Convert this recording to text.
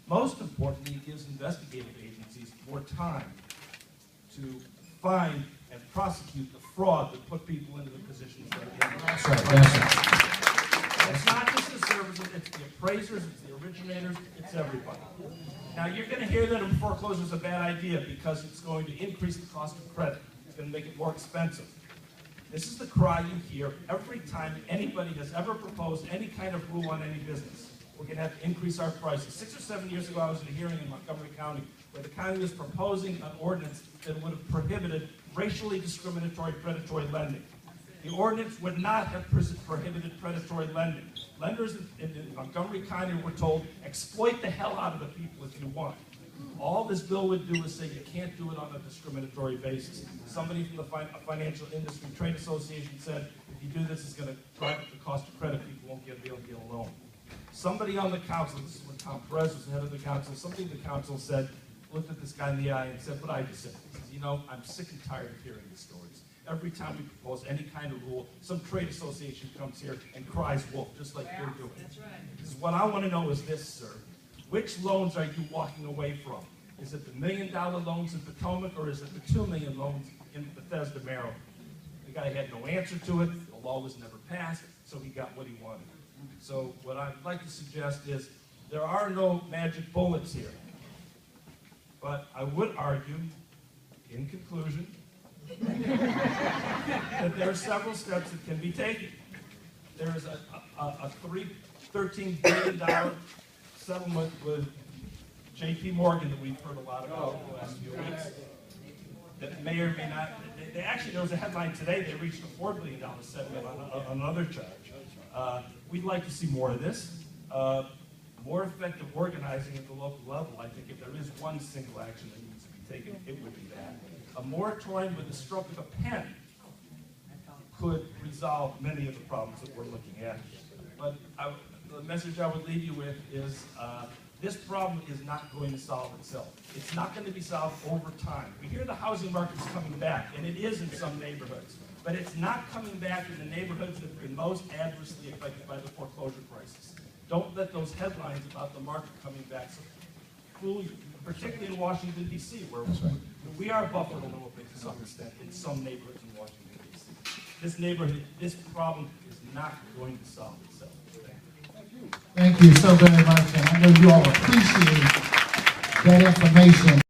Most importantly, it gives investigative agencies more time to find and prosecute the fraud that put people into the positions that are in. That's right. That's right. It's not just the services, it's the appraisers, it's the originators, it's everybody. Now, you're going to hear that a foreclosure is a bad idea because it's going to increase the cost of credit. It's going to make it more expensive. This is the cry you hear every time anybody has ever proposed any kind of rule on any business. We're going to have to increase our prices. 6 or 7 years ago, I was at a hearing in Montgomery County where the county was proposing an ordinance that would have prohibited racially discriminatory predatory lending. The ordinance would not have prohibited predatory lending. Lenders in Montgomery County were told, exploit the hell out of the people if you want. All this bill would do is say you can't do it on a discriminatory basis. Somebody from the financial industry trade association said, if you do this, it's going to drive up the cost of credit. People won't be able to get a loan. Somebody on the council, this is when Tom Perez was the head of the council, somebody in the council said, looked at this guy in the eye and said what I just said. He says, you know, I'm sick and tired of hearing these stories. Every time we propose any kind of rule, some trade association comes here and cries wolf, just like you're doing. That's right. Because what I want to know is this, sir. Which loans are you walking away from? Is it the $1 million loans in Potomac, or is it the $2 million loans in Bethesda, Maryland? The guy had no answer to it. The law was never passed, so he got what he wanted. So what I'd like to suggest is there are no magic bullets here. But I would argue, in conclusion, that there are several steps that can be taken. There is a $13 billion settlement with J.P. Morgan that we've heard a lot about in the last few weeks. That may or may not. Actually, there was a headline today. They reached a $4 billion settlement on another charge. We'd like to see more of this. More effective organizing at the local level. I think if there is one single action that needs to be taken, it would be that. A moratorium with the stroke of a pen could resolve many of the problems that we're looking at. But the message I would leave you with is this problem is not going to solve itself. It's not going to be solved over time. We hear the housing market's coming back, and it is in some neighborhoods. But it's not coming back in the neighborhoods that have been most adversely affected by the foreclosure crisis. Don't let those headlines about the market coming back fool you, particularly in Washington, D.C., where we are buffered a little bit to some extent in some neighborhoods in Washington, D.C. This problem is not going to solve itself. Thank you so very much, and I know you all appreciate that information.